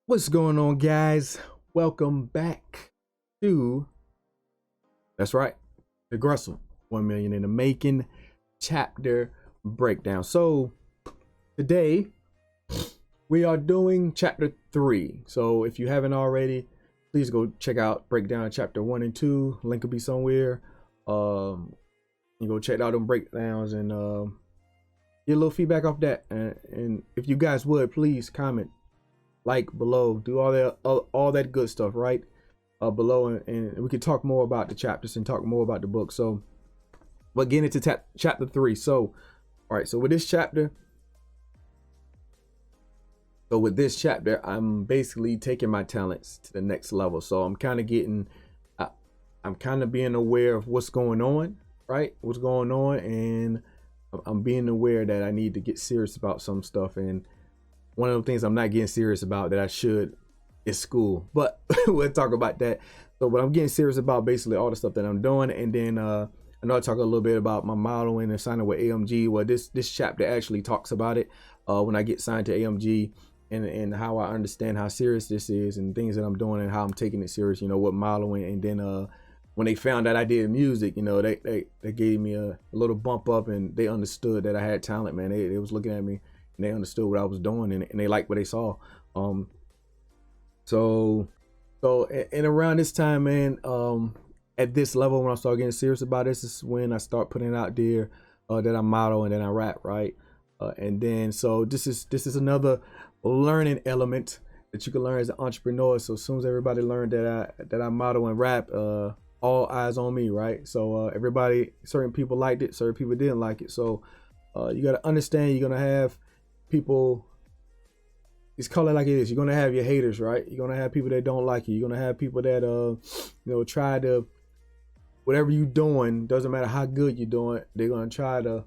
What's going on, guys? Welcome back to, that's right, the Grustle 1 million in the making chapter breakdown. So today we are doing chapter 3. So if you haven't already, please go check out breakdown chapter 1 and 2. Link will be somewhere. You go check out them breakdowns and get a little feedback off that. And if you guys would, please comment, like below, do all that good stuff right below, and we could talk more about the chapters and talk more about the book. So but getting into chapter 3. So all right, so with this chapter I'm basically taking my talents to the next level. So I'm kind of being aware of what's going on, right? What's going on, and I'm being aware that I need to get serious about some stuff. And one of the things I'm not getting serious about that I should is school, but we'll talk about that. So, but I'm getting serious about basically all the stuff that I'm doing, and then I know I talk a little bit about my modeling and signing with AMG. Well, this chapter actually talks about it when I get signed to AMG, and how I understand how serious this is and things that I'm doing and how I'm taking it serious. You know, with modeling, and then when they found out I did music, you know, they gave me a little bump up, and they understood that I had talent, man. They was looking at me, and they understood what I was doing, and they liked what they saw. So and around this time, man, at this level, when I start getting serious about this is when I start putting out there that I model and then I rap, right? And then so this is another learning element that you can learn as an entrepreneur. So as soon as everybody learned that I model and rap, all eyes on me, right? So everybody, certain people liked it, certain people didn't like it. So you got to understand, you're gonna have people, it's called it like it is. You're gonna have your haters, right? You're gonna have people that don't like you. You're gonna have people that try to, whatever you're doing, doesn't matter how good you're doing, they're gonna try to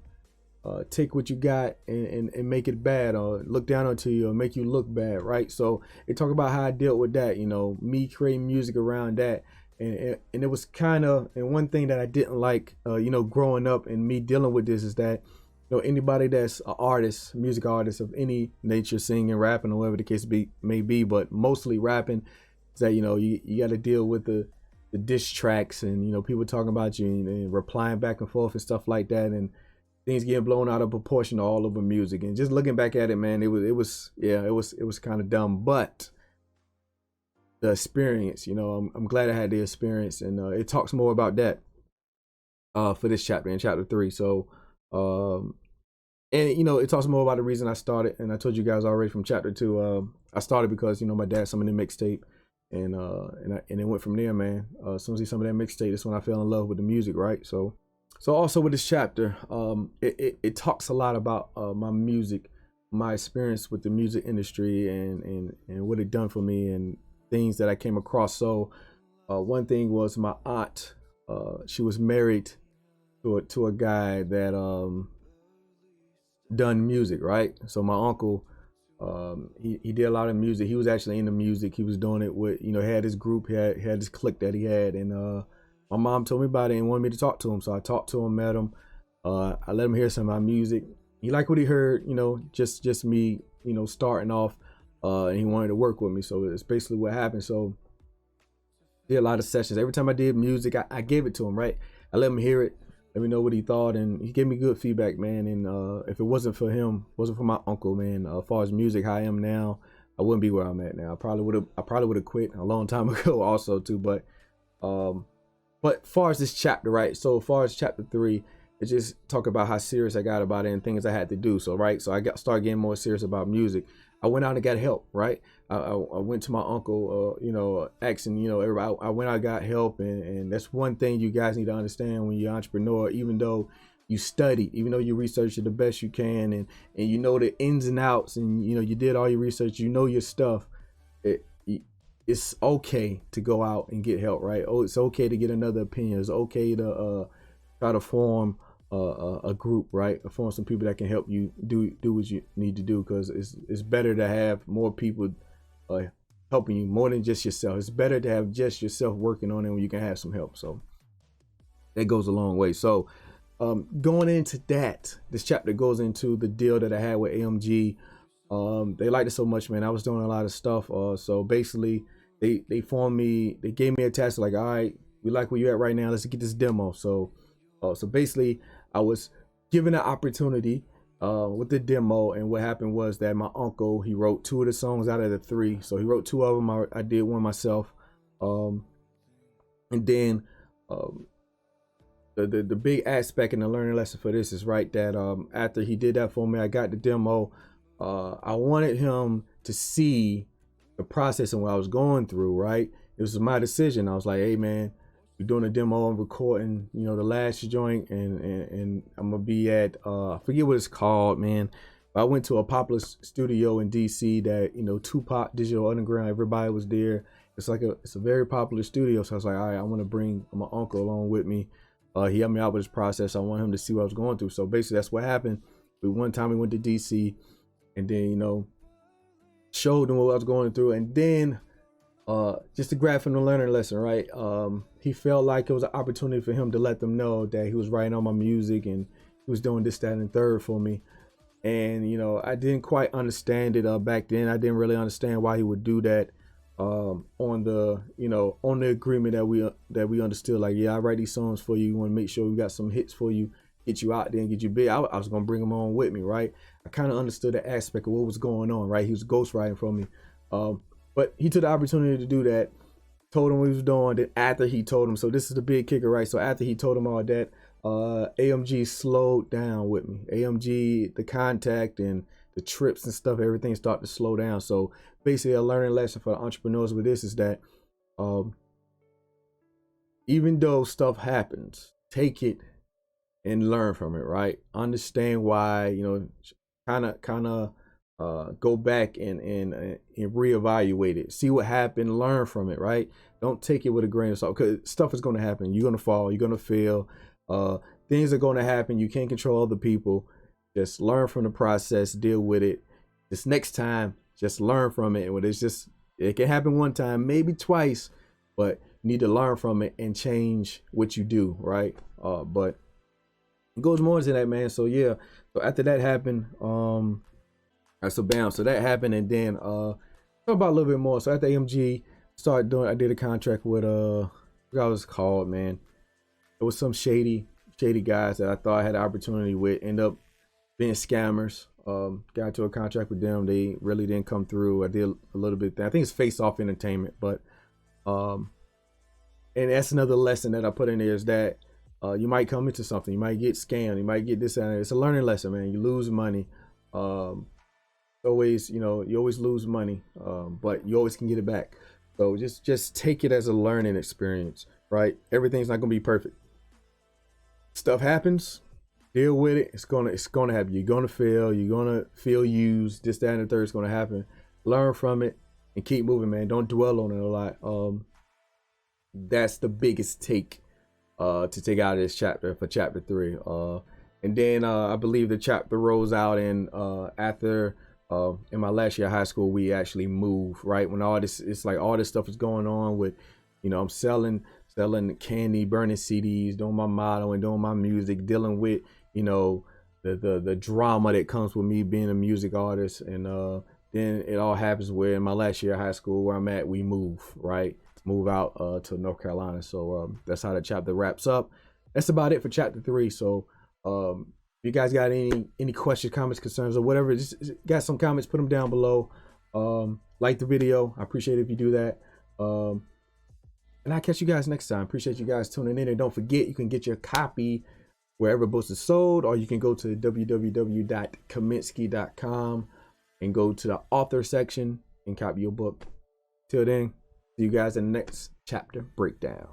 take what you got and make it bad, or look down onto you, or make you look bad, right? So they talk about how I dealt with that, me creating music around that. And it was kind of, and one thing that I didn't like, growing up and me dealing with this is that, anybody that's an artist, music artist of any nature, singing, rapping, or whatever the case may be, but mostly rapping, is that, you got to deal with the diss tracks, and, people talking about you and replying back and forth and stuff like that, and things getting blown out of proportion all over music. And just looking back at it, man, it was kind of dumb, but the experience, I'm glad I had the experience, and it talks more about that for this chapter, in chapter 3. So and it talks more about the reason I started, and I told you guys already from chapter 2. I started because my dad sent me the mixtape, and it went from there, man. As soon as he sent me that mixtape, that's when I fell in love with the music, right? So also with this chapter, it talks a lot about my music, my experience with the music industry, and what it done for me, and things that I came across. So one thing was my aunt. She was married to a guy that done music, right? So my uncle, he did a lot of music. He was actually into music. He was doing it with, had his group, had his clique that he had, and my mom told me about it and wanted me to talk to him. So I talked to him, met him. I let him hear some of my music. He liked what he heard, just me, starting off, and he wanted to work with me. So it's basically what happened. So did a lot of sessions. Every time I did music, I gave it to him, right? I let him hear it, let me know what he thought, and he gave me good feedback, man. And if it wasn't for him, wasn't for my uncle, man, as far as music, how I am now, I wouldn't be where I'm at now. I probably would have quit a long time ago, also too. But far as this chapter, right? So far as chapter 3, it just talk about how serious I got about it and things I had to do. So right, so I started getting more serious about music. I went out and got help, right? I went to my uncle, asking, everybody. I went out and got help, and that's one thing you guys need to understand when you're an entrepreneur. Even though you study, even though you research it the best you can, and you know the ins and outs, and you did all your research, your stuff. It's okay to go out and get help, right? Oh, it's okay to get another opinion. It's okay to try to form a group, right? Form some people that can help you do what you need to do, because it's better to have more people helping you more than just yourself. It's better to have just yourself working on it when you can have some help. So that goes a long way. So going into that, this chapter goes into the deal that I had with AMG. They liked it so much, man. I was doing a lot of stuff. So basically, they formed me. They gave me a task like, all right, we like where you're at right now. Let's get this demo. So basically, I was given an opportunity with the demo, and what happened was that my uncle, he wrote 2 of the songs out of the 3. So he wrote 2 of them. I did one myself, and then the big aspect and the learning lesson for this is right that after he did that for me, I got the demo. I wanted him to see the process and what I was going through, right? It was my decision. I was like, hey man, we're doing a demo and recording, you know, the last joint, and I'm gonna be at I forget what it's called, man. But I went to a popular studio in DC that, you know, Tupac, Digital Underground, everybody was there. It's a very popular studio. So I was like, all right, I want to bring my uncle along with me. He helped me out with his process. I want him to see what I was going through. So basically that's what happened. One time we went to DC, and then, you know, showed him what I was going through, and then just to grab from the learning lesson, right? He felt like it was an opportunity for him to let them know that he was writing on my music and he was doing this, that, and the third for me. And, you know, I didn't quite understand it back then. I didn't really understand why he would do that on the, you know, on the agreement that we understood. Like, yeah, I write these songs for you. You want to make sure we got some hits for you, get you out there and get you big. I was going to bring them on with me, right? I kind of understood the aspect of what was going on, right? He was ghostwriting for me. But he took the opportunity to do that, told him what he was doing. Then after he told him, so this is the big kicker, right? So after he told him all that, AMG slowed down with me. AMG, the contact and the trips and stuff, everything started to slow down. So basically a learning lesson for the entrepreneurs with this is that even though stuff happens, take it and learn from it, right? Understand why, you know, kind of go back and reevaluate it, see what happened, learn from it, right? Don't take it with a grain of salt, because stuff is going to happen. You're going to fall, you're going to fail, things are going to happen. You can't control other people. Just learn from the process, deal with it. This next time, just learn from it. And it's just, it can happen one time, maybe twice, but you need to learn from it and change what you do, right? But it goes more into that, man. So yeah, so after that happened, so bam, so that happened, and then talk about a little bit more. So after AMG started doing, I did a contract with I forgot what it's called, man. It was some shady guys that I thought I had an opportunity with, end up being scammers. Got into a contract with them. They really didn't come through. I did a little bit there. I think it's Face Off Entertainment, but and that's another lesson that I put in there is that you might come into something, you might get scammed, you might get this and that. It's a learning lesson, man. You lose money. Always, you know, you always lose money, but you always can get it back. So just take it as a learning experience, right? Everything's not gonna be perfect. Stuff happens, deal with it. It's gonna happen. You're gonna fail. You're gonna feel used. This, that, and the third is gonna happen. Learn from it and keep moving, man. Don't dwell on it a lot. That's the biggest take to take out of this chapter for chapter 3. And then I believe the chapter rolls out in after in my last year of high school, we actually moved, right? When all this, it's like all this stuff is going on with, you know, I'm selling candy, burning CDs, doing my motto and doing my music, dealing with, you know, the drama that comes with me being a music artist. And then it all happens where in my last year of high school where I'm at, we move, right? Move out to North Carolina. So that's how the chapter wraps up. That's about it for chapter 3. So if you guys got any questions, comments, concerns, or whatever, just got some comments, put them down below. Like the video. I appreciate it if you do that. And I'll catch you guys next time. Appreciate you guys tuning in. And don't forget, you can get your copy wherever books are sold, or you can go to www.kaminsky.com and go to the author section and copy your book. Till then, see you guys in the next chapter breakdown.